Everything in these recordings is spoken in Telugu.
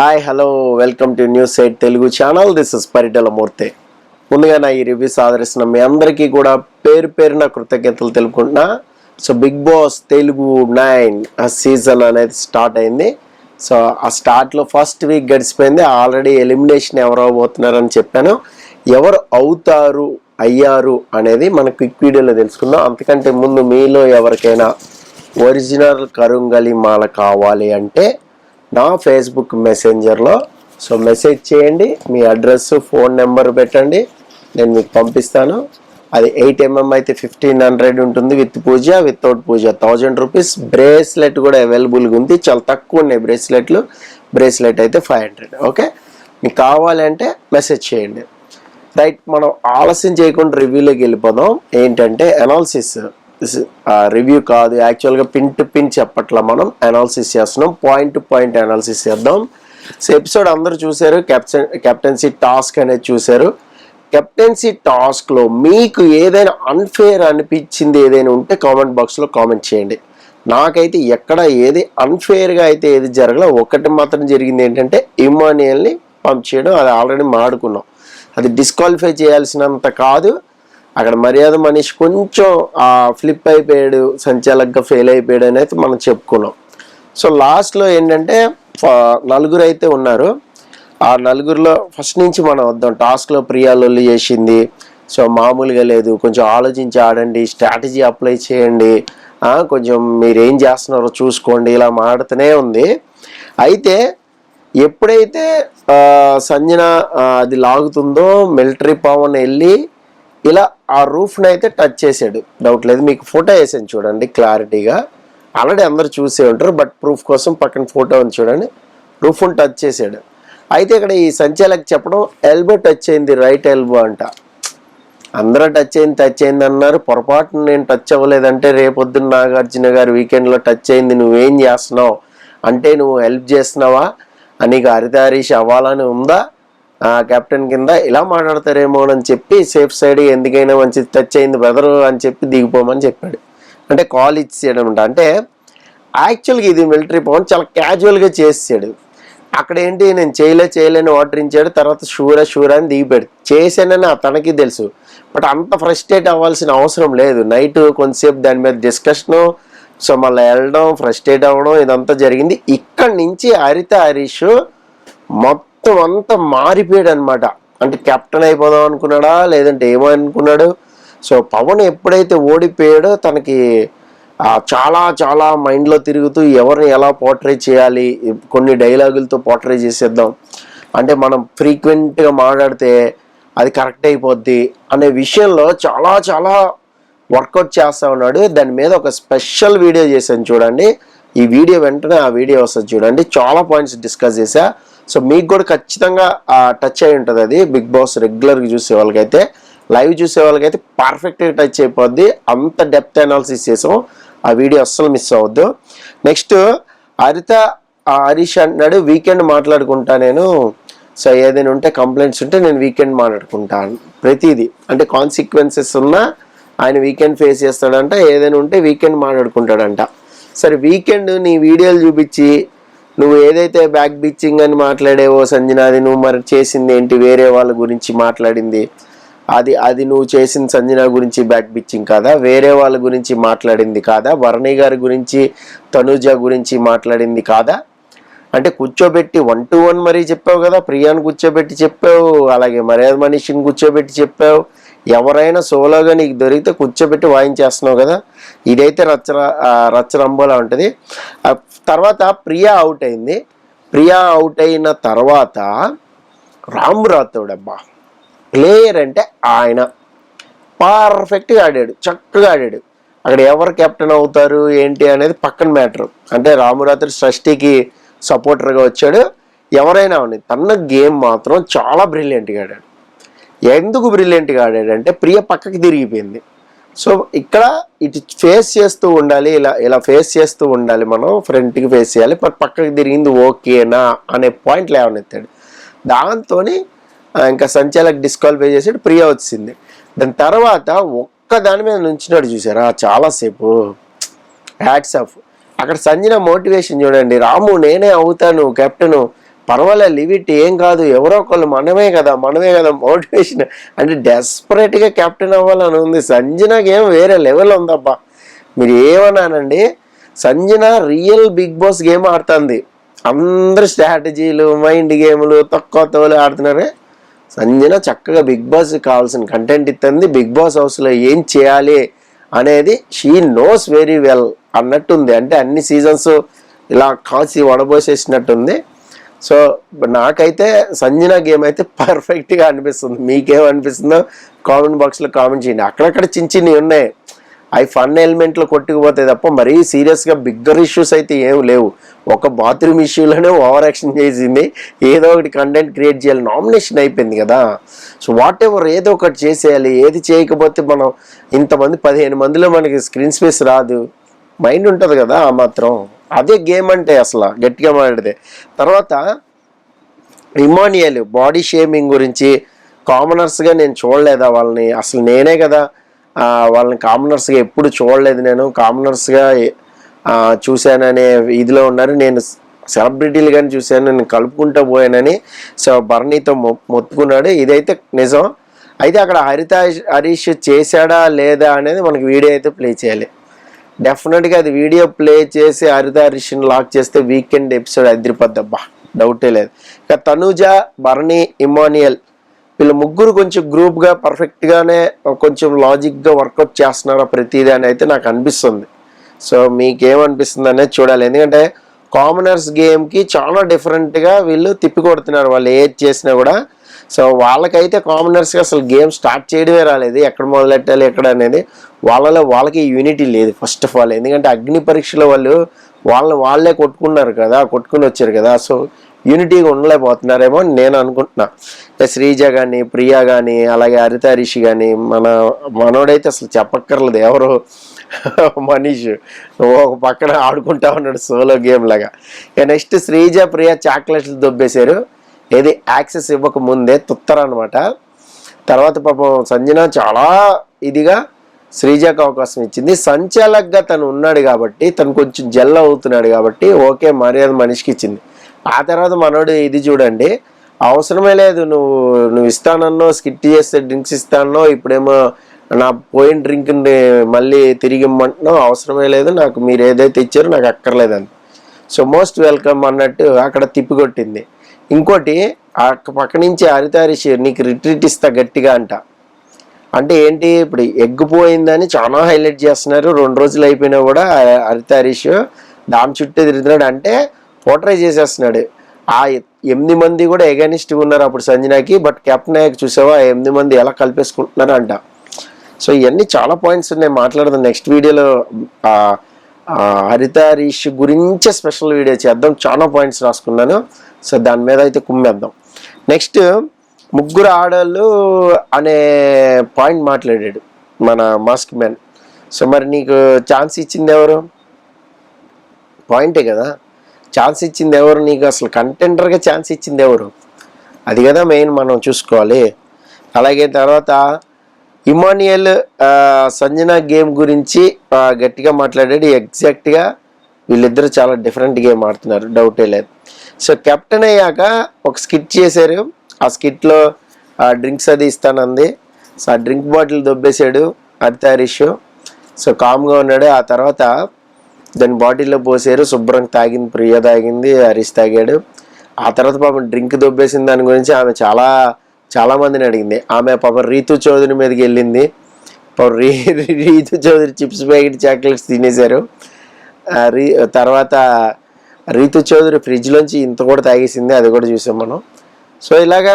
Hi hello welcome to news site Telugu channel. This is Paritala Murthy. ముందుగా నా ఈ రివ్యూస్ ఆదరిస్తున్న మీ అందరికీ కూడా పేరు పేరున కృతజ్ఞతలు తెలుపుకుంటున్నా. సో బిగ్ బాస్ తెలుగు 9 ఆ సీజన్ అనేది స్టార్ట్ అయింది. సో ఆ స్టార్ట్లో ఫస్ట్ వీక్ గడిచిపోయింది. ఆల్రెడీ ఎలిమినేషన్ ఎవరు అవబోతున్నారని చెప్పాను. ఎవరు అయ్యారు అనేది మన క్విక్ వీడియోలో తెలుసుకుందాం. అంతకంటే ముందు మీలో ఎవరికైనా ఒరిజినల్ కరుంగలి మాల కావాలి అంటే నా ఫేస్బుక్ మెసెంజర్లో మెసేజ్ చేయండి. మీ అడ్రస్ ఫోన్ నెంబర్ పెట్టండి, నేను మీకు పంపిస్తాను. అది 8mm అయితే 1500 ఉంటుంది with puja, without puja 1000 rupees. Bracelet కూడా అవైలబుల్గా ఉంది, చాలా తక్కువ ఉన్నాయి బ్రేస్లెట్ అయితే 500. ఓకే, మీకు కావాలంటే మెసేజ్ చేయండి. రైట్, మనం ఆలస్యం చేయకుండా రివ్యూలోకి వెళ్ళిపోదాం. ఏంటంటే అనాలిసిస్, రివ్యూ కాదు, యాక్చువల్గా పిన్ టు పిన్ చెప్పట్లా, మనం అనాలిసిస్ చేస్తున్నాం. పాయింట్ టు పాయింట్ అనాలిసిస్ చేద్దాం. సో ఎపిసోడ్ అందరూ చూశారు, కెప్టెన్సీ టాస్క్ అనేది చూశారు. కెప్టెన్సీ టాస్క్లో మీకు ఏదైనా అన్ఫేర్ అనిపించింది ఏదైనా ఉంటే కామెంట్ బాక్స్లో కామెంట్ చేయండి. నాకైతే ఎక్కడ ఏది అన్ఫేర్గా అయితే ఏది జరగలే. ఒకటి మాత్రం జరిగింది, ఏంటంటే ఇమానియల్ని పంప్ చేయడం. అది ఆల్రెడీ మాడుకున్నాం, అది డిస్క్వాలిఫై చేయాల్సినంత కాదు. అక్కడ మర్యాద మనిషి కొంచెం ఫ్లిప్ అయిపోయాడు, సంచాలకుగా ఫెయిల్ అయిపోయాడు అని అయితే మనం చెప్పుకున్నాం. సో లాస్ట్లో ఏంటంటే నలుగురు అయితే ఉన్నారు. ఆ నలుగురిలో ఫస్ట్ నుంచి మనం వద్దాం. టాస్క్లో ప్రియా లొల్లి చేసింది, సో మామూలుగా లేదు. కొంచెం ఆలోచించి ఆడండి, స్ట్రాటజీ అప్లై చేయండి, కొంచెం మీరు ఏం చేస్తున్నారో చూసుకోండి, ఇలా మాడుతూనే ఉంది. అయితే ఎప్పుడైతే సంజన అది లాగుతుందో మిలిటరీ పవన్ వెళ్ళి ఇలా ఆ రూఫ్ని అయితే టచ్ చేసాడు. డౌట్ లేదు, మీకు ఫోటో వేసాను చూడండి క్లారిటీగా. ఆల్రెడీ అందరు చూసే ఉంటారు, బట్ ప్రూఫ్ కోసం పక్కన ఫోటో ఉంది చూడండి. రూఫ్ని టచ్ చేసాడు. అయితే ఇక్కడ ఈ సంచాలకు చెప్పడం ఎల్బో టచ్ అయింది, రైట్ ఎల్బో అంట. అందరూ టచ్ అయింది అన్నారు. పొరపాటున నేను టచ్ అవ్వలేదంటే రేపొద్దున నాగార్జున గారు వీకెండ్లో టచ్ అయింది, నువ్వేం చేస్తున్నావు అంటే నువ్వు హెల్ప్ చేస్తున్నావా, నీకు హరితారీష్ అవ్వాలని ఉందా కెప్టెన్ కింద, ఇలా మాట్లాడతారేమో అని చెప్పి సేఫ్ సైడ్ ఎందుకైనా మంచి టచ్ అయింది బ్రదరు అని చెప్పి దిగిపోమని చెప్పాడు. అంటే కాల్ ఇచ్చేయడం అంట. అంటే యాక్చువల్గా ఇది మిలిటరీ పవన్ చాలా క్యాజువల్గా చేసాడు. అక్కడ ఏంటి, నేను చేయలేని ఆర్డర్ ఇచ్చాడు. తర్వాత షూరా అని దిగిపోయాడు. చేశానని తనకి తెలుసు, బట్ అంత ఫ్రస్ట్రేట్ అవ్వాల్సిన అవసరం లేదు. నైట్ కొంతసేపు దాని మీద డిస్కషను, సో మళ్ళీ వెళ్ళడం, ఫ్రస్ట్రేట్ అవ్వడం, ఇదంతా జరిగింది. ఇక్కడి నుంచి హరీష్ మొత్తం అంతా మారిపోయాడు అనమాట. అంటే కెప్టెన్ అయిపోదాం అనుకున్నాడా లేదంటే ఏమో అనుకున్నాడు. సో పవన్ ఎప్పుడైతే ఓడిపోయాడో తనకి చాలా చాలా మైండ్లో తిరుగుతూ ఎవరిని ఎలా పోర్ట్రే చేయాలి, కొన్ని డైలాగులతో పోర్ట్రే చేసేద్దాం, అంటే మనం ఫ్రీక్వెంట్గా మాట్లాడితే అది కరెక్ట్ అయిపోద్ది అనే విషయంలో చాలా చాలా వర్కౌట్ చేస్తూ ఉన్నాడు. దాని మీద ఒక స్పెషల్ వీడియో చేశాను చూడండి. ఈ వీడియో వెంటనే ఆ వీడియో వస్తుంది చూడండి. చాలా పాయింట్స్ డిస్కస్ చేశా. సో మీకు కూడా ఖచ్చితంగా టచ్ అయి ఉంటుంది. అది బిగ్ బాస్ రెగ్యులర్గా చూసే వాళ్ళకైతే, లైవ్ చూసే వాళ్ళకైతే పర్ఫెక్ట్గా టచ్ అయిపోద్ది. అంత డెప్త్ అనాలిసిస్ చేసాం. ఆ వీడియో అస్సలు మిస్ అవ్వద్దు. నెక్స్ట్ హరీష్ అంటున్నాడు వీకెండ్ మాట్లాడుకుంటా నేను, సో ఏదైనా ఉంటే కంప్లైంట్స్ ఉంటే నేను వీకెండ్ మాట్లాడుకుంటాను. ప్రతిదీ అంటే కాన్సిక్వెన్సెస్ ఉన్నా ఆయన వీకెండ్ ఫేస్ చేస్తాడంట, ఏదైనా ఉంటే వీకెండ్ మాట్లాడుకుంటాడంట. సరే, వీకెండ్ నీ వీడియోలు చూపించి నువ్వు ఏదైతే బ్యాక్ బిచ్చింగ్ అని మాట్లాడేవో సంజనాది, నువ్వు మరి చేసింది ఏంటి, వేరే వాళ్ళ గురించి మాట్లాడింది అది నువ్వు చేసిన సంజన గురించి బ్యాక్ బిచ్చింగ్ కాదా, వేరే వాళ్ళ గురించి మాట్లాడింది కాదా, భరణి గారి గురించి తనుజ గురించి మాట్లాడింది కాదా? అంటే కూర్చోబెట్టి 1 to 1 మరీ చెప్పావు కదా, ప్రియాను కూర్చోబెట్టి చెప్పావు, అలాగే మర్యాద మనిషిని కూర్చోబెట్టి చెప్పావు. ఎవరైనా సోలోగా నీకు దొరికితే కూర్చోబెట్టి వాయించేస్తున్నావు కదా. ఇదైతే రచ్చరంబోలా ఉంటుంది. తర్వాత ప్రియా అవుట్ అయింది. ప్రియా అవుట్ అయిన తర్వాత రామ్ రాథోడ్, అబ్బా ప్లేయర్ అంటే ఆయన పర్ఫెక్ట్గా ఆడాడు, చక్కగా ఆడాడు. అక్కడ ఎవరు కెప్టెన్ అవుతారు ఏంటి అనేది పక్కన మ్యాటర్. అంటే రామ్ రాథోడ్ షష్ఠికి సపోర్టర్గా వచ్చాడు. ఎవరైనా ఉన్నాయి, తన గేమ్ మాత్రం చాలా బ్రిలియంట్గా ఆడాడు. ఎందుకు బ్రిలియంట్గా ఆడాడంటే ప్రియ పక్కకి తిరిగిపోయింది. సో ఇక్కడ ఇటు ఫేస్ చేస్తూ ఉండాలి, ఇలా ఫేస్ చేస్తూ ఉండాలి, మనం ఫ్రంట్కి ఫేస్ చేయాలి, పక్కకి తిరిగింది ఓకేనా అనే పాయింట్ లేవనెత్తాడు. దాంతో ఇంకా సంచాలకు డిస్క్వాలిఫై చేసాడు, ప్రియ వచ్చింది. దాని తర్వాత ఒక్క దాని మీద నుంచినాడు చూసారా చాలాసేపు. Hats off. అక్కడ సంజన మోటివేషన్ చూడండి, రాము నేనే అవుతాను కెప్టెను, పర్వాలేదు లివ్ ఇట్, ఏం కాదు, ఎవరో ఒకళ్ళు మనమే కదా మోటివేషన్ అంటే డెస్పరేట్గా కెప్టెన్ అవ్వాలని ఉంది. సంజనాకి ఏం వేరే లెవెల్ ఉందబ్బా. మీరు ఏమన్నానండి, Sanjana real Bigg Boss game ఆడుతుంది. అందరు స్ట్రాటజీలు మైండ్ గేములు తక్కువ తోలు ఆడుతున్నారు. సంజన చక్కగా బిగ్ బాస్ కావాల్సిన కంటెంట్ ఇస్తుంది. బిగ్ బాస్ హౌస్లో ఏం చేయాలి అనేది షీ నోస్ వెరీ వెల్ అన్నట్టుంది. అంటే అన్ని సీజన్స్ ఇలా కాసి వడబోసేసినట్టుంది. సో నాకైతే సంజన గేమ్ అయితే పర్ఫెక్ట్గా అనిపిస్తుంది. మీకేమనిపిస్తుందో కామెంట్ బాక్స్లో కామెంట్ చేయండి. అక్కడక్కడ చిన్ని ఉన్నాయి, అవి ఫన్ ఎలిమెంట్లో కొట్టుకుపోతాయి తప్ప మరీ సీరియస్గా బిగ్గర్ ఇష్యూస్ అయితే ఏం లేవు. ఒక బాత్రూమ్ ఇష్యూలోనే ఓవర్ యాక్షన్ చేసింది, ఏదో ఒకటి కంటెంట్ క్రియేట్ చేయాలి. నామినేషన్ అయిపోయింది కదా, సో వాట్ ఎవర్ ఏదో ఒకటి చేసేయాలి. ఏది చేయకపోతే మనం ఇంతమంది 15 మందిలో మనకి స్క్రీన్ స్పేస్ రాదు. మైండ్ ఉంటుంది కదా ఆ మాత్రం. అదే గేమ్ అంటే అసలు గట్టిగా మాట్లాడితే. తర్వాత ఇమానియల్ బాడీ షేమింగ్ గురించి కామనర్స్గా నేను చూడలేదా వాళ్ళని, అసలు నేనే కదా వాళ్ళని కామనర్స్గా ఎప్పుడు చూడలేదు. నేను కామనర్స్గా చూశాననే ఇదిలో ఉన్నారు. నేను సెలబ్రిటీలు కానీ చూశాను, నేను కలుపుకుంటూ పోయానని సో బర్నీతో మొత్తుకున్నాడు. ఇదైతే నిజం. అయితే అక్కడ హరీష్ చేశాడా లేదా అనేది మనకి వీడియో అయితే ప్లే చేయాలి. డెఫినెట్గా అది వీడియో ప్లే చేసి హరీష్ని లాక్ చేస్తే వీకెండ్ ఎపిసోడ్ అదిరిపోద్దబ్బా, డౌటే లేదు. ఇక తనూజ, బర్నీ, ఇమానియల్ వీళ్ళు ముగ్గురు కొంచెం గ్రూప్గా పర్ఫెక్ట్గానే కొంచెం లాజిక్గా వర్కౌట్ చేస్తున్నారా ప్రతిదీ అని అయితే నాకు అనిపిస్తుంది. సో మీకేమనిపిస్తుంది అనేది చూడాలి. ఎందుకంటే కామనర్స్ గేమ్కి చాలా డిఫరెంట్గా వీళ్ళు తిప్పి కొడుతున్నారు. వాళ్ళు ఏది చేసినా కూడా. సో వాళ్ళకైతే కామనర్స్గా అసలు గేమ్ స్టార్ట్ చేయడమే రాలేదు, ఎక్కడ మొదలెట్టాలి ఎక్కడ అనేది. వాళ్ళకి యూనిటీ లేదు ఫస్ట్ ఆఫ్ ఆల్. ఎందుకంటే అగ్ని పరీక్షలో వాళ్ళే కొట్టుకుని వచ్చారు కదా. సో యూనిటీగా ఉండలేకపోతున్నారేమో అని నేను అనుకుంటున్నా. శ్రీజ కానీ, ప్రియా కానీ, అలాగే హరీష్ కానీ, మనోడైతే అసలు చెప్పక్కర్లేదు. ఎవరు మనీష్ ఒక పక్కన ఆడుకుంటా ఉన్నాడు సోలో గేమ్ లాగా. ఇక నెక్స్ట్ శ్రీజ, ప్రియా చాక్లెట్లు దొబ్బేశారు. ఏది యాక్సెస్ ఇవ్వక ముందే తుత్తరనమాట. తర్వాత పాపం సంజన చాలా ఇదిగా శ్రీజకు అవకాశం ఇచ్చింది. సంచాలక్గా తను ఉన్నాడు కాబట్టి, తను కొంచెం జెల్ అవుతున్నాడు కాబట్టి ఓకే మర్యాద మనిషికి ఇచ్చింది. ఆ తర్వాత మనోడు ఇది చూడండి, అవసరమే లేదు, నువ్వు ఇస్తానన్నో, స్కిట్ చేస్తే డ్రింక్స్ ఇస్తానో, ఇప్పుడేమో నా పోయిన డ్రింక్ని మళ్ళీ తిరిగి ఇమ్మంటున్నావు, అవసరమే లేదు, నాకు మీరు ఏదైతే ఇచ్చారో నాకు అక్కర్లేదని. సో మోస్ట్ వెల్కమ్ అన్నట్టు అక్కడ తిప్పికొట్టింది. ఇంకోటి ఆ పక్క నుంచి హరీష్ నీకు రిట్రీట్ ఇస్తా గట్టిగా అంటే ఏంటి, ఇప్పుడు ఎగ్గిపోయిందని చాలా హైలైట్ చేస్తున్నారు. 2 రోజులు అయిపోయినా కూడా హరీష్ దాని చుట్టూ తిరుగుతున్నాడు. అంటే పోర్ట్రే చేసేస్తున్నాడు. ఆ 8 మంది కూడా ఎగనిస్ట్గా ఉన్నారు అప్పుడు సంజనాకి. బట్ కెప్టెన్ అయ్యాక చూసావా 8 మంది ఎలా కలిపేసుకుంటున్నారు సో ఇవన్నీ చాలా పాయింట్స్ ఉన్నాయి, మాట్లాడదాం నెక్స్ట్ వీడియోలో. హరీష్ గురించే స్పెషల్ వీడియో చేద్దాం, చాలా పాయింట్స్ రాసుకున్నాను. సో దాని మీద అయితే కుమ్మేద్దాం. నెక్స్ట్ ముగ్గురు ఆడవాళ్ళు అనే పాయింట్ మాట్లాడాడు మన మాస్క్ మ్యాన్. సో మరి నీకు ఛాన్స్ ఇచ్చింది ఎవరు? పాయింటే కదా, ఛాన్స్ ఇచ్చింది ఎవరు నీకు? అసలు కంటెండర్గా ఛాన్స్ ఇచ్చింది ఎవరు? అది కదా మెయిన్ మనం చూసుకోవాలి. అలాగే తర్వాత ఇమానియల్ సంజన గేమ్ గురించి గట్టిగా మాట్లాడాడు. ఎగ్జాక్ట్గా వీళ్ళిద్దరూ చాలా డిఫరెంట్ గేమ్ ఆడుతున్నారు, డౌటే లేదు. సో కెప్టెన్ అయ్యాక ఒక స్కిట్ చేశారు. ఆ స్కిట్లో డ్రింక్స్ అది ఇస్తానంది. సో ఆ డ్రింక్ బాటిల్ దొబ్బేశాడు హరీష్. సో కామ్గా ఉన్నాడు. ఆ తర్వాత దాన్ని బాటిల్లో పోసారు, శుభ్రం తాగింది, ప్రియ తాగింది, హరీష్ తాగాడు. ఆ తర్వాత పాపం డ్రింక్ దొబ్బేసిన దాని గురించి ఆమె చాలా మందిని అడిగింది. ఆమె పాపం రీతు చౌదరి మీదకి వెళ్ళింది. Rithu Chowdary chips packet chocolates తినేశారు. తర్వాత రీతు చౌదరి ఫ్రిడ్జ్లోంచి ఇంత కూడా తాగేసింది, అది కూడా చూసాం మనం. సో ఇలాగా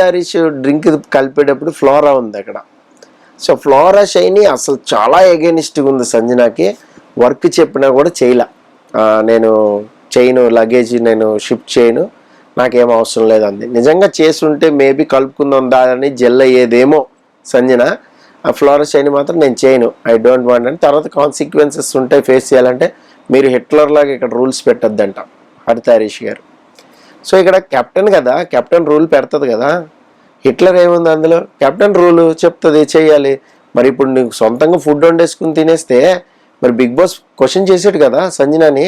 హరీష్ డ్రింక్ కలిపేటప్పుడు ఫ్లోరా ఉంది అక్కడ. సో ఫ్లోరా షైని అసలు చాలా ఎగెనిస్ట్గా ఉంది సంజనాకి. వర్క్ చెప్పినా కూడా చేయలే, నేను చేయను, లగేజ్ నేను షిఫ్ట్ చేయను, నాకేం అవసరం లేదండి. నిజంగా చేస్తుంటే మేబీ కలుపుకుందాం దాని జెల్ అయ్యేదేమో సంజన. ఆ ఫ్లోరా షైని మాత్రం నేను చేయను, ఐ డోంట్ వాంట్ అని. తర్వాత కాన్సిక్వెన్సెస్ ఉంటాయి, ఫేస్ చేయాలంటే మీరు హిట్లర్ లాగా ఇక్కడ రూల్స్ పెట్టద్దంట హరీష్ గారు. సో ఇక్కడ కెప్టెన్ కదా, కెప్టెన్ రూల్ పెడుతుంది కదా. హిట్లర్ ఏముంది అందులో? కెప్టెన్ రూల్ చెప్తుంది చేయాలి. మరి ఇప్పుడు నీకు సొంతంగా ఫుడ్ వండేసుకుని తినేస్తే మరి బిగ్ బాస్ క్వశ్చన్ చేసాడు కదా సంజనాని.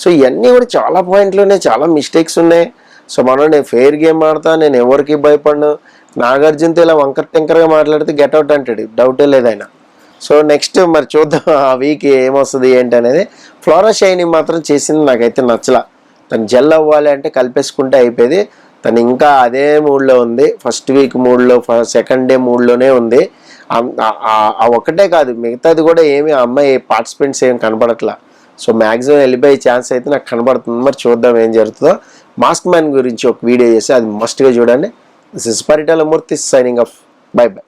సో ఇవన్నీ కూడా చాలా పాయింట్లు ఉన్నాయి, చాలా మిస్టేక్స్ ఉన్నాయి. సో నేను ఫెయిర్ గేమ్ ఆడతా, నేను ఎవరికి భయపడను. నాగార్జునతో ఇలా వంకర్ టెంకర్గా మాట్లాడితే గెట్అవుట్ అంటాడు, డౌటే లేదు ఆయన. సో నెక్స్ట్ మరి చూద్దాం ఆ వీక్ ఏమొస్తుంది ఏంటి అనేది. ఫ్లోరా షైనీ మాత్రం చేసింది నాకైతే నచ్చలా. తను జెల్ అవ్వాలి అంటే కలిపేసుకుంటే అయిపోయేది. తను ఇంకా అదే మూడ్లో ఉంది, ఫస్ట్ వీక్ మూడ్లో, సెకండ్ డే మూడ్లోనే ఉంది. ఒకటే కాదు, మిగతాది కూడా ఏమి ఆ అమ్మాయి పార్టిసిపెంట్స్ ఏం కనబడట్లా. సో మ్యాక్సిమం వెళ్ళిపోయే ఛాన్స్ అయితే నాకు కనబడుతుంది. మరి చూద్దాం ఏం జరుగుతుందో. మాస్క్ మ్యాన్ గురించి ఒక వీడియో చేసి అది మస్ట్గా చూడండి. This is Paritala Murthy signing off. By by.